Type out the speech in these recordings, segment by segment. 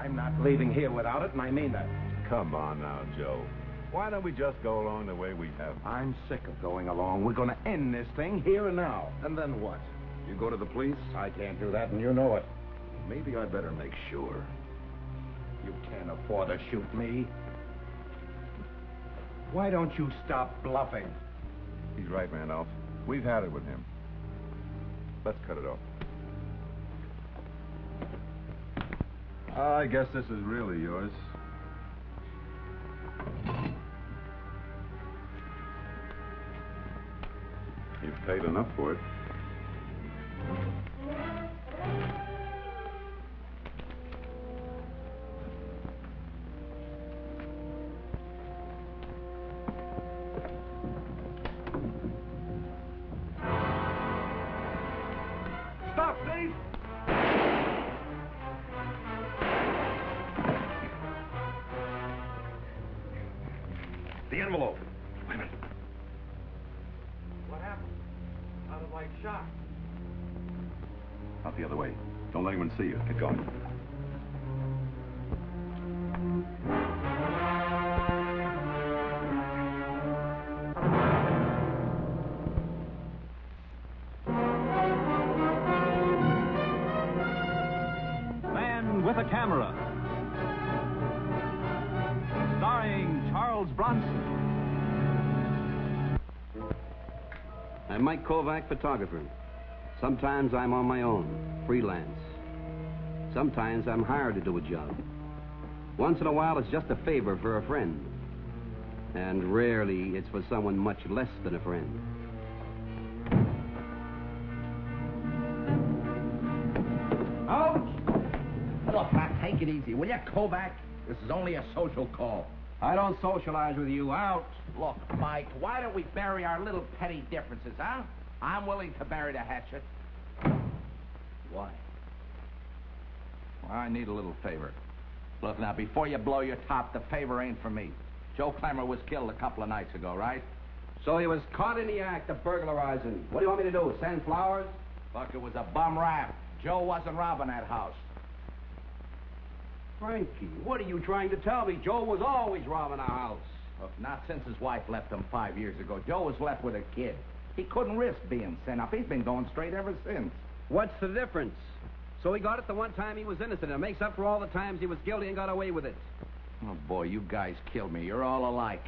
I'm not leaving here without it, and I mean that. Come on now, Joe. Why don't we just go along the way we have? I'm sick of going along. We're going to end this thing here and now. And then what? You go to the police? I can't do that, and you know it. Maybe I better make sure. You can't afford to shoot me. Why don't you stop bluffing? He's right, Randolph. We've had it with him. Let's cut it off. I guess this is really yours. You've paid enough for it. Stop, thief! The envelope. Wait a minute. What happened? Sounded like shot. Out the other way. Don't let anyone see you. Get going. Man with a Camera. Starring Charles Bronson. I'm Mike Kovac, photographer. Sometimes I'm on my own, freelance. Sometimes I'm hired to do a job. Once in a while, it's just a favor for a friend. And rarely, it's for someone much less than a friend. Ouch! Look, now, take it easy, will you, Kovac? This is only a social call. I don't socialize with you. Out. Look, Mike, why don't we bury our little petty differences, huh? I'm willing to bury the hatchet. Why? Well, I need a little favor. Look, now, before you blow your top, the favor ain't for me. Joe Clemmer was killed a couple of nights ago, right? So he was caught in the act of burglarizing. What do you want me to do, send flowers? Look, it was a bum rap. Joe wasn't robbing that house. Frankie, what are you trying to tell me? Joe was always robbing our house. Look, not since his wife left him 5 years ago. Joe was left with a kid. He couldn't risk being sent up. He's been going straight ever since. What's the difference? So he got it the one time he was innocent, and it makes up for all the times he was guilty and got away with it. Oh, boy, you guys killed me. You're all alike.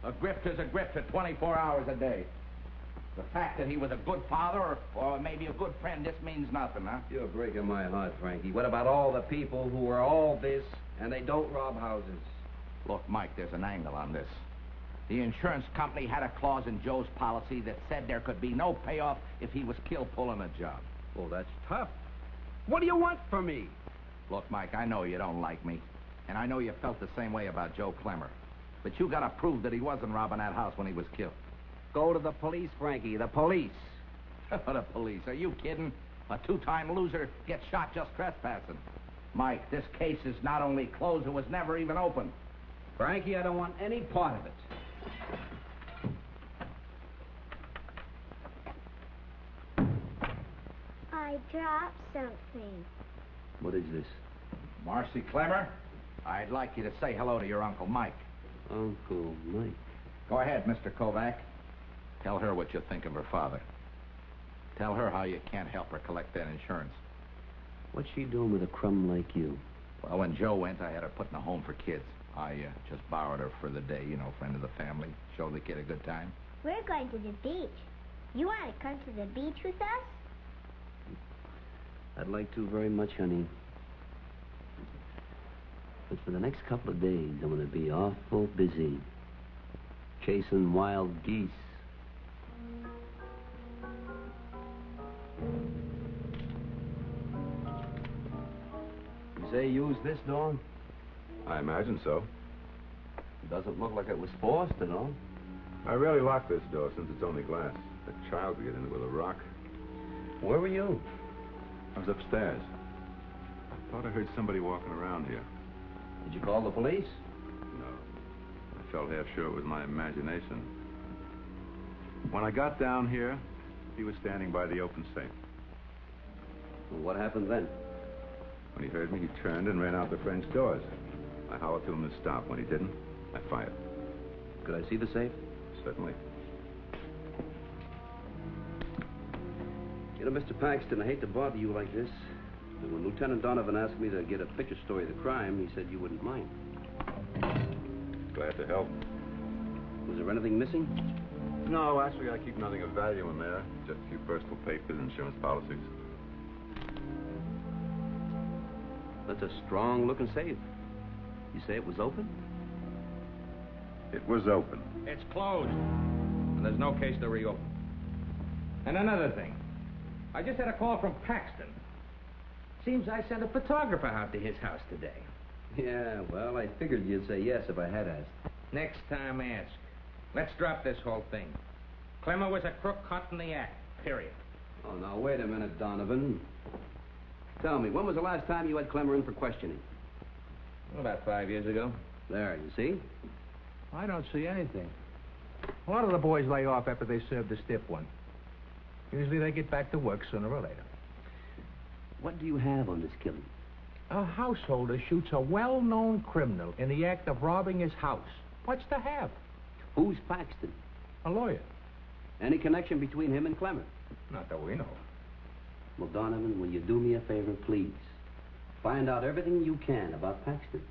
A grifter's a grifter 24 hours a day. The fact that he was a good father or maybe a good friend, this means nothing, huh? You're breaking my heart, Frankie. What about all the people who are all this and they don't rob houses? Look, Mike, there's an angle on this. The insurance company had a clause in Joe's policy that said there could be no payoff if he was killed pulling a job. Well, that's tough. What do you want from me? Look, Mike, I know you don't like me. And I know you felt the same way about Joe Clemmer. But you gotta prove that he wasn't robbing that house when he was killed. Go to the police, Frankie. The police. The police? Are you kidding? A two-time loser gets shot just trespassing. Mike, this case is not only closed, it was never even opened. Frankie, I don't want any part of it. I dropped something. What is this? Marcy Clemmer, I'd like you to say hello to your Uncle Mike. Uncle Mike. Go ahead, Mr. Kovac. Tell her what you think of her father. Tell her how you can't help her collect that insurance. What's she doing with a crumb like you? Well, when Joe went, I had her put in a home for kids. I just borrowed her for the day, you know, friend of the family. Show the kid a good time. We're going to the beach. You want to come to the beach with us? I'd like to very much, honey. But for the next couple of days, I'm going to be awful busy. Chasing wild geese. You say you used this door? I imagine so. It doesn't look like it was forced at all. I rarely lock this door since it's only glass. A child could get in it with a rock. Where were you? I was upstairs. I thought I heard somebody walking around here. Did you call the police? No. I felt half sure it was my imagination. When I got down here, he was standing by the open safe. Well, what happened then? When he heard me, he turned and ran out the French doors. I hollered to him to stop. When he didn't, I fired. Could I see the safe? Certainly. You know, Mr. Paxton, I hate to bother you like this, but when Lieutenant Donovan asked me to get a picture story of the crime, he said you wouldn't mind. Glad to help. Was there anything missing? No, actually, I keep nothing of value in there. Just a few personal papers, insurance policies. That's a strong-looking safe. You say it was open? It was open. It's closed. And there's no case to reopen. And another thing. I just had a call from Paxton. Seems I sent a photographer out to his house today. Yeah, well, I figured you'd say yes if I had asked. Next time, ask. Let's drop this whole thing. Clemmer was a crook caught in the act, period. Oh, now, wait a minute, Donovan. Tell me, when was the last time you had Clemmer in for questioning? About 5 years ago. There, you see? I don't see anything. A lot of the boys lay off after they serve the stiff one. Usually they get back to work sooner or later. What do you have on this killing? A householder shoots a well-known criminal in the act of robbing his house. What's to have? Who's Paxton? A lawyer. Any connection between him and Clemmer? Not that we know. Well, Donovan, will you do me a favor, please? Find out everything you can about Paxton.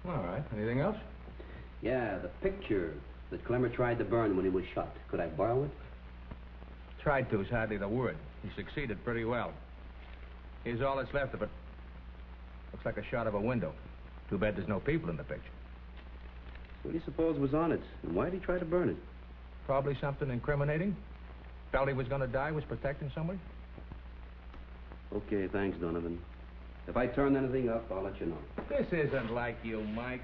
All right. Anything else? Yeah, the picture that Clemmer tried to burn when he was shot. Could I borrow it? Tried to is hardly the word. He succeeded pretty well. Here's all that's left of it. Looks like a shot of a window. Too bad there's no people in the picture. What do you suppose was on it? And why did he try to burn it? Probably something incriminating. Felt he was going to die, was protecting somebody. Okay, thanks, Donovan. If I turn anything up, I'll let you know. This isn't like you, Mike.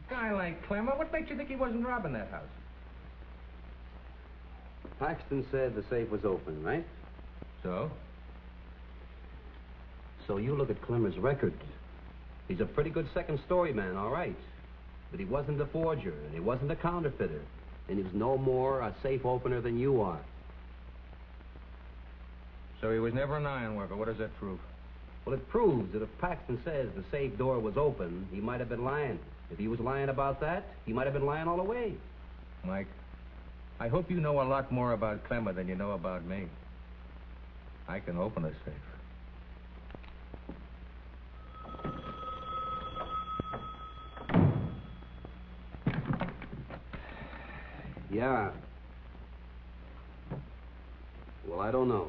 A guy like Clemmer, what makes you think he wasn't robbing that house? Paxton said the safe was open, right? So? So you look at Clemmer's record. He's a pretty good second-story man, all right. But he wasn't a forger, and he wasn't a counterfeiter. And he was no more a safe opener than you are. So he was never an iron worker. What does that prove? Well, it proves that if Paxton says the safe door was open, he might have been lying. If he was lying about that, he might have been lying all the way. Mike, I hope you know a lot more about Clemmer than you know about me. I can open a safe. Yeah. Well, I don't know.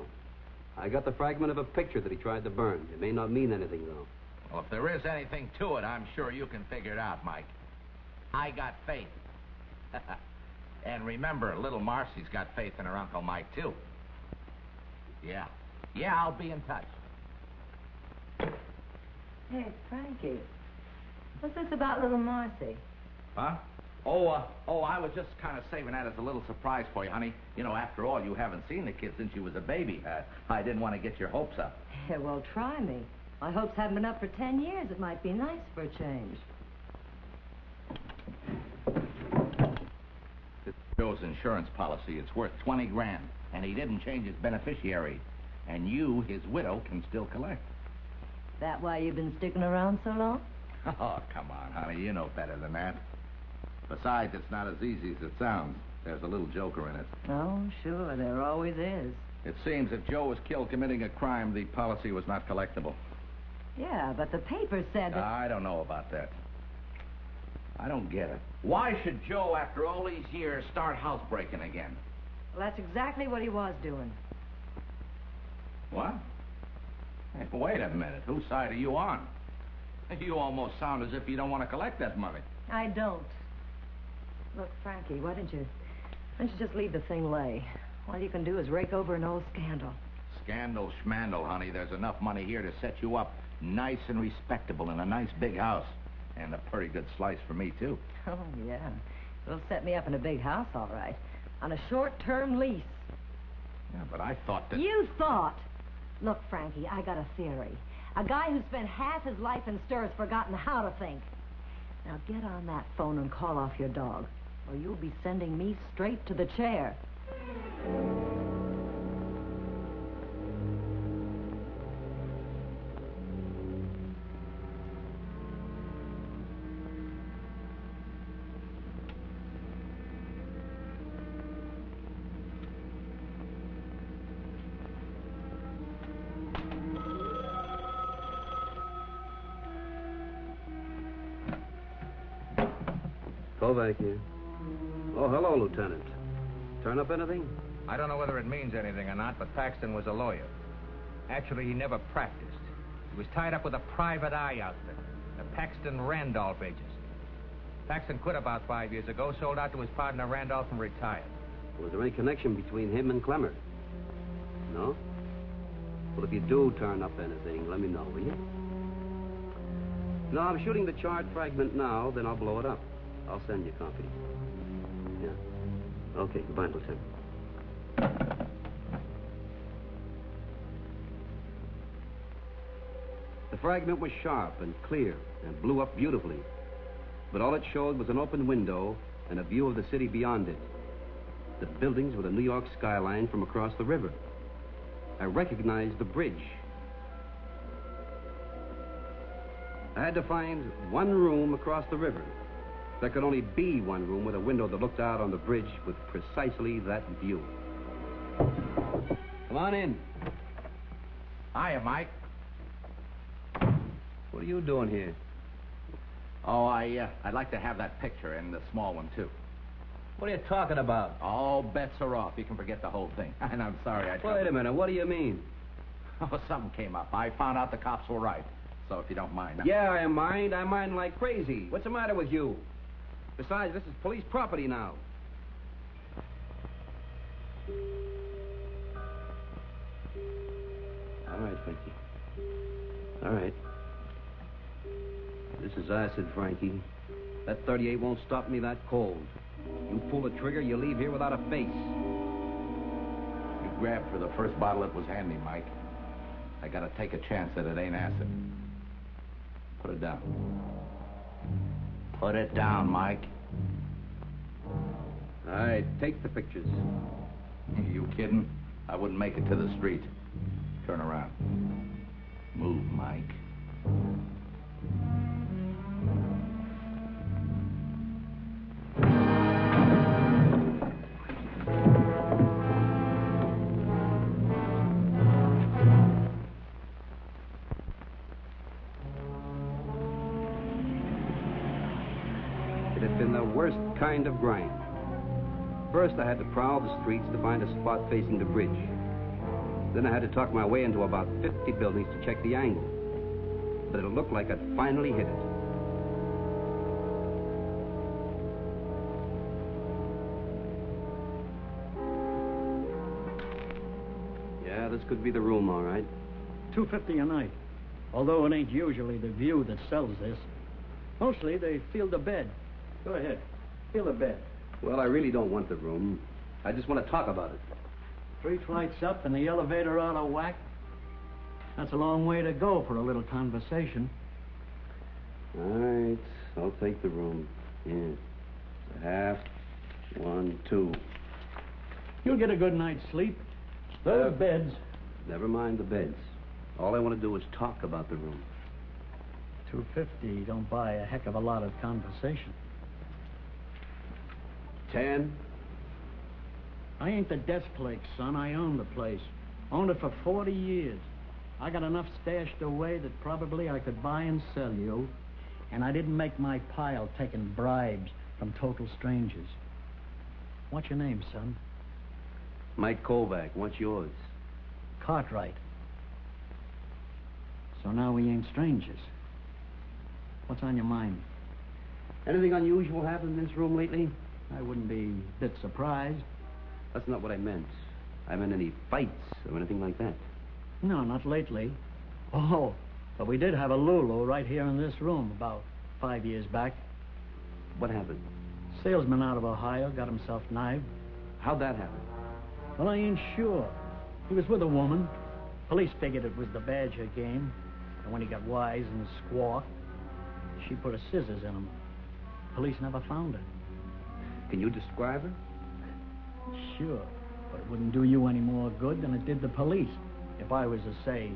I got the fragment of a picture that he tried to burn. It may not mean anything, though. Well, if there is anything to it, I'm sure you can figure it out, Mike. I got faith. And remember, little Marcy's got faith in her Uncle Mike, too. Yeah. Yeah, I'll be in touch. Hey, Frankie. What's this about little Marcy? Huh? Oh, I was just kind of saving that as a little surprise for you, honey. You know, after all, you haven't seen the kid since you was a baby. I didn't want to get your hopes up. Yeah, well, try me. My hopes haven't been up for 10 years. It might be nice for a change. It's Joe's insurance policy. It's worth 20 grand, and he didn't change his beneficiary. And you, his widow, can still collect. That why you've been sticking around so long? Oh, come on, honey. You know better than that. Besides, it's not as easy as it sounds. There's a little joker in it. Oh, sure. There always is. It seems if Joe was killed committing a crime, the policy was not collectible. Yeah, but the paper said that... I don't know about that. I don't get it. Why should Joe, after all these years, start housebreaking again? Well, that's exactly what he was doing. What? Hey, wait a minute. Whose side are you on? You almost sound as if you don't want to collect that money. I don't. Look, Frankie, why don't you just leave the thing lay? All you can do is rake over an old scandal. Scandal, schmandal, honey. There's enough money here to set you up nice and respectable in a nice big house. And a pretty good slice for me, too. Oh, yeah. It'll set me up in a big house, all right. On a short-term lease. Yeah, but I thought that... You thought? Look, Frankie, I got a theory. A guy who spent half his life in stir has forgotten how to think. Now get on that phone and call off your dog, or you'll be sending me straight to the chair. Kovac here. Oh, hello, Lieutenant. Turn up anything? I don't know whether it means anything or not, but Paxton was a lawyer. Actually, he never practiced. He was tied up with a private eye outfit, the Paxton Randolph Agency. Paxton quit about 5 years ago, sold out to his partner Randolph, and retired. Was there any connection between him and Clemmer? No? Well, if you do turn up anything, let me know, will you? No, I'm shooting the charred fragment now, then I'll blow it up. I'll send you a copy. Yeah. Okay, goodbye, Lieutenant. The fragment was sharp and clear and blew up beautifully. But all it showed was an open window and a view of the city beyond it. The buildings with a New York skyline from across the river. I recognized the bridge. I had to find one room across the river. There could only be one room with a window that looked out on the bridge with precisely that view. Come on in. Hiya, Mike. What are you doing here? Oh, I'd like to have that picture and the small one, too. What are you talking about? All bets are off. You can forget the whole thing. And I'm sorry I Wait a minute. What do you mean? Oh, something came up. I found out the cops were right. So if you don't mind... Yeah, I mind. I mind like crazy. What's the matter with you? Besides, this is police property now. All right, Frankie. All right. This is acid, Frankie. That 38 won't stop me that cold. You pull the trigger, you leave here without a face. You grabbed for the first bottle that was handy, Mike. I gotta take a chance that it ain't acid. Put it down. Put it down, Mike. All right, take the pictures. You kidding? I wouldn't make it to the street. Turn around. Move, Mike. It had been the worst kind of grind. First, I had to prowl the streets to find a spot facing the bridge. Then I had to talk my way into about 50 buildings to check the angle. But it looked like I'd finally hit it. Yeah, this could be the room, all right. $2.50 a night. Although it ain't usually the view that sells this. Mostly they feel the bed. Go ahead. Feel the bed. Well, I really don't want the room. I just want to talk about it. 3 flights up and the elevator out of whack. That's a long way to go for a little conversation. All right, I'll take the room. Yeah. Half, 1, 2. You'll get a good night's sleep. Those beds. Never mind the beds. All I want to do is talk about the room. $2.50 don't buy a heck of a lot of conversation. 10. I ain't the desk clerk, son. I own the place. Owned it for 40 years. I got enough stashed away that probably I could buy and sell you. And I didn't make my pile taking bribes from total strangers. What's your name, son? Mike Kovac. What's yours? Cartwright. So now we ain't strangers. What's on your mind? Anything unusual happened in this room lately? I wouldn't be a bit surprised. That's not what I meant. I meant any fights or anything like that. No, not lately. Oh, but we did have a Lulu right here in this room about 5 years back. What happened? Salesman out of Ohio got himself knifed. How'd that happen? Well, I ain't sure. He was with a woman. Police figured it was the Badger game. And when he got wise and squawked, she put her scissors in him. Police never found her. Can you describe her? Sure, but it wouldn't do you any more good than it did the police. If I was to say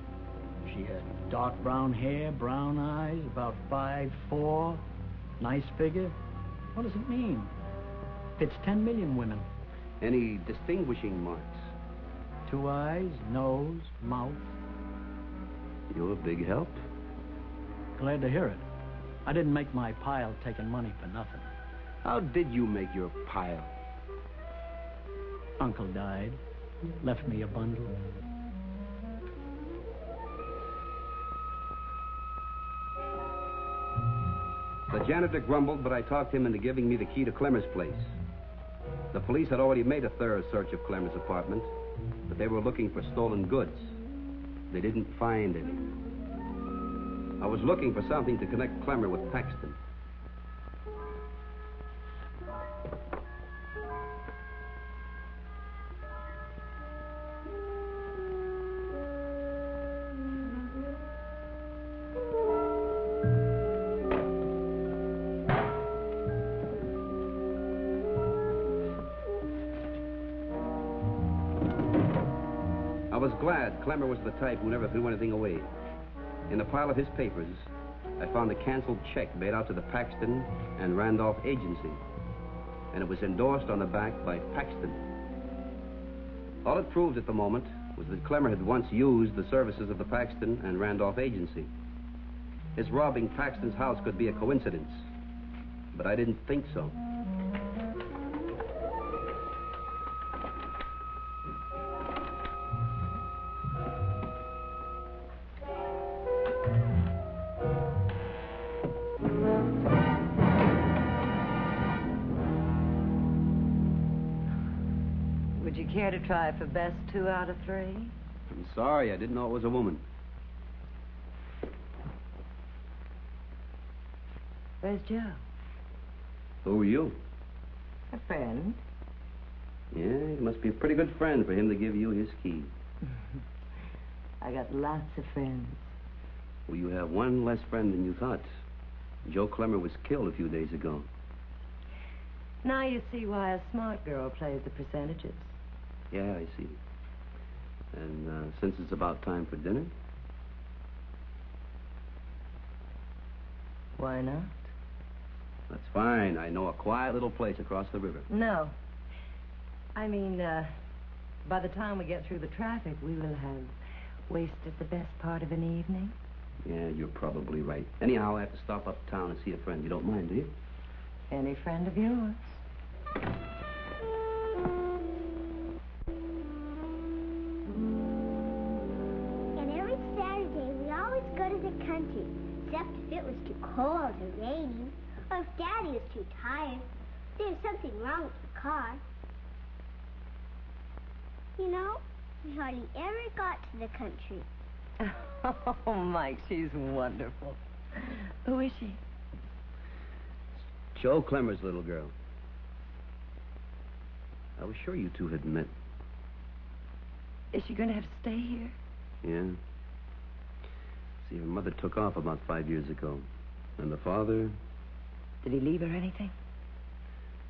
she had dark brown hair, brown eyes, about 5'4", nice figure, what does it mean? Fits 10 million women. Any distinguishing marks? 2 eyes, nose, mouth. You're a big help. Glad to hear it. I didn't make my pile taking money for nothing. How did you make your pile? Uncle died. Left me a bundle. The janitor grumbled, but I talked him into giving me the key to Clemmer's place. The police had already made a thorough search of Clemmer's apartment, but they were looking for stolen goods. They didn't find any. I was looking for something to connect Clemmer with Paxton. I was glad Clemmer was the type who never threw anything away. In a pile of his papers, I found a canceled check made out to the Paxton and Randolph Agency, and it was endorsed on the back by Paxton. All it proved at the moment was that Clemmer had once used the services of the Paxton and Randolph Agency. His robbing Paxton's house could be a coincidence, but I didn't think so. Would you care to try for best 2 out of 3? I'm sorry, I didn't know it was a woman. Where's Joe? Who are you? A friend. Yeah, he must be a pretty good friend for him to give you his key. I got lots of friends. Well, you have one less friend than you thought. Joe Clemmer was killed a few days ago. Now you see why a smart girl plays the percentages. Yeah, I see. And since it's about time for dinner? Why not? That's fine. I know a quiet little place across the river. No. I mean, by the time we get through the traffic, we will have wasted the best part of an evening. Yeah, you're probably right. Anyhow, I have to stop uptown and see a friend. You don't mind, do you? Any friend of yours. And every Saturday, we always go to the country, except if it was too cold or rainy, or if Daddy was too tired. There's something wrong with the car. You know, we hardly ever got to the country. Oh, Mike, she's wonderful. Who is she? Joe Clemmer's little girl. I was sure you two had met. Is she going to have to stay here? Yeah. See, her mother took off about 5 years ago. And the father... Did he leave her anything?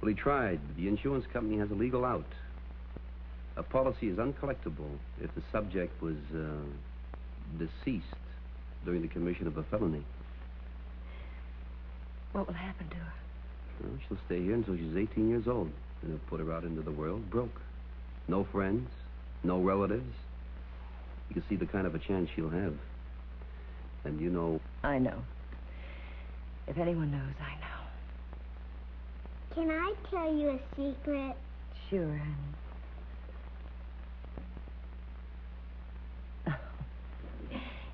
Well, he tried. The insurance company has a legal out. A policy is uncollectible if the subject was deceased during the commission of a felony. What will happen to her? Well, she'll stay here until she's 18 years old. And they'll put her out into the world broke. No friends, no relatives. You can see the kind of a chance she'll have. And you know... I know. If anyone knows, I know. Can I tell you a secret? Sure, honey.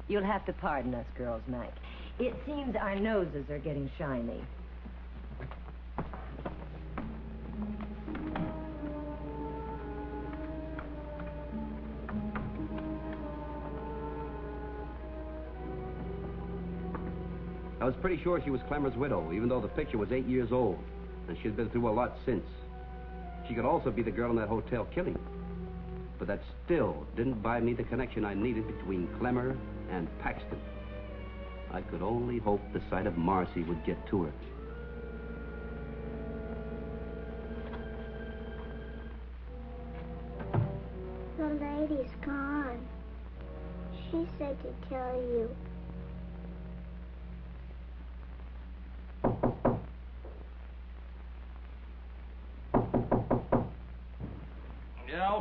You'll have to pardon us girls, Mike. It seems our noses are getting shiny. I was pretty sure she was Clemmer's widow, even though the picture was 8 years old, and she'd been through a lot since. She could also be the girl in that hotel killing. But that still didn't buy me the connection I needed between Clemmer and Paxton. I could only hope the sight of Marcy would get to her. The lady's gone. She said to tell you. Yeah,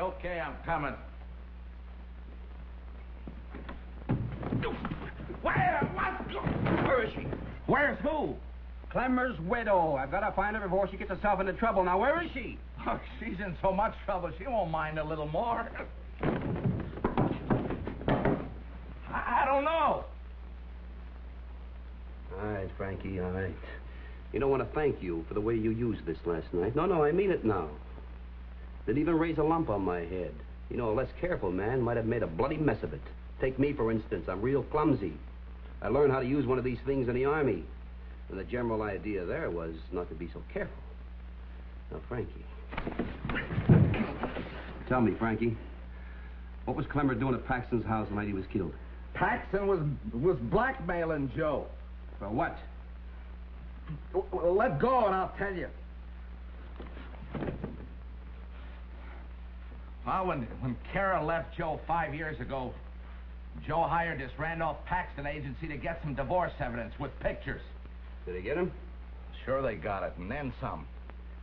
okay, I'm coming. Where is she? Where's who? Clemmer's widow. I've got to find her before she gets herself into trouble. Now, where is she? Oh, she's in so much trouble, she won't mind a little more. I don't know. All right, Frankie, all right. You don't want to thank you for the way you used this last night. No, I mean it now. Didn't even raise a lump on my head. You know, a less careful man might have made a bloody mess of it. Take me, for instance. I'm real clumsy. I learned how to use one of these things in the Army. And the general idea there was not to be so careful. Now, Frankie. Tell me, Frankie. What was Clemmer doing at Paxton's house the night he was killed? Paxton was blackmailing Joe. For what? Well, let go and I'll tell you. Well, when Kara left Joe 5 years ago, Joe hired this Randolph Paxton agency to get some divorce evidence with pictures. Did they get him? Sure they got it, and then some.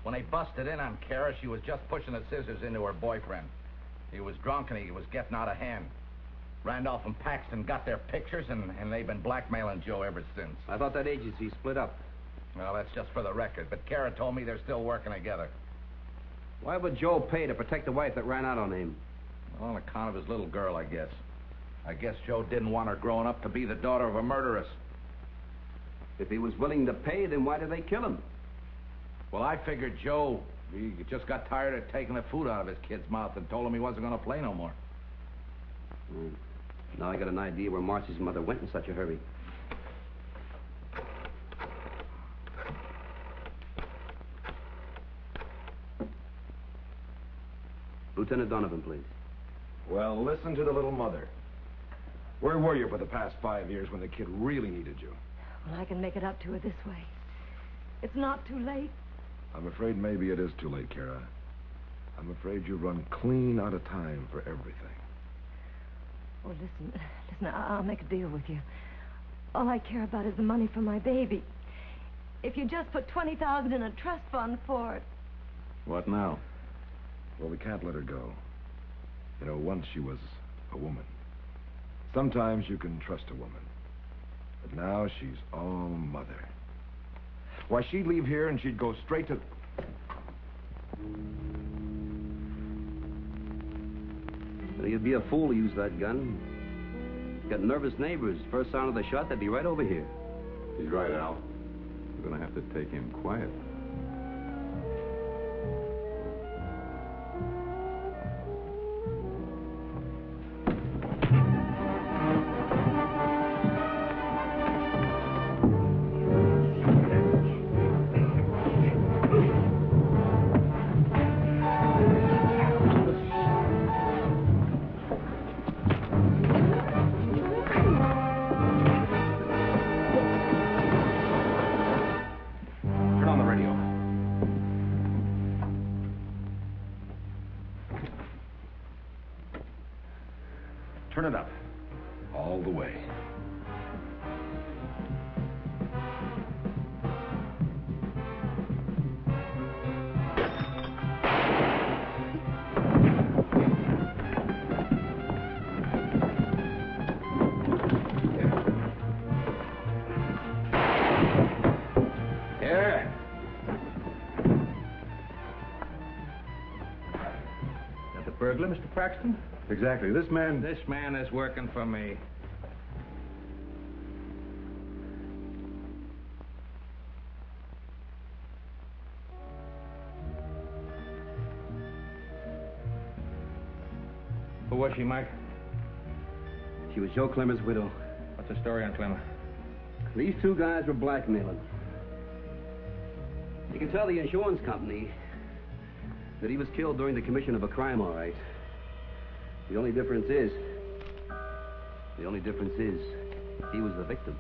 When they busted in on Kara, she was just pushing the scissors into her boyfriend. He was drunk and he was getting out of hand. Randolph and Paxton got their pictures, and they've been blackmailing Joe ever since. I thought that agency split up. Well, that's just for the record, but Kara told me they're still working together. Why would Joe pay to protect the wife that ran out on him? Well, on account of his little girl, I guess. I guess Joe didn't want her growing up to be the daughter of a murderess. If he was willing to pay, then why did they kill him? Well, I figured Joe, he just got tired of taking the food out of his kid's mouth and told him he wasn't going to play no more. Now I got an idea where Marcy's mother went in such a hurry. Lieutenant Donovan, please. Well, listen to the little mother. Where were you for the past 5 years when the kid really needed you? Well, I can make it up to her this way. It's not too late. I'm afraid maybe it is too late, Kara. I'm afraid you run clean out of time for everything. Oh, listen, I'll make a deal with you. All I care about is the money for my baby. If you just put $20,000 in a trust fund for it. What now? Well, we can't let her go. You know, once she was a woman. Sometimes you can trust a woman. But now she's all mother. Why, she'd leave here and she'd go straight to... Well, you'd be a fool to use that gun. Got nervous neighbors. First sound of the shot, they'd be right over here. He's right, Al. We're going to have to take him quiet. Turn it up. All the way. Here. That the burglar, Mr. Paxton? Exactly. This man is working for me. Who was she, Mike? She was Joe Clemmer's widow. What's the story on Clemmer? These two guys were blackmailing. You can tell the insurance company that he was killed during the commission of a crime, all right. The only difference is, he was the victim.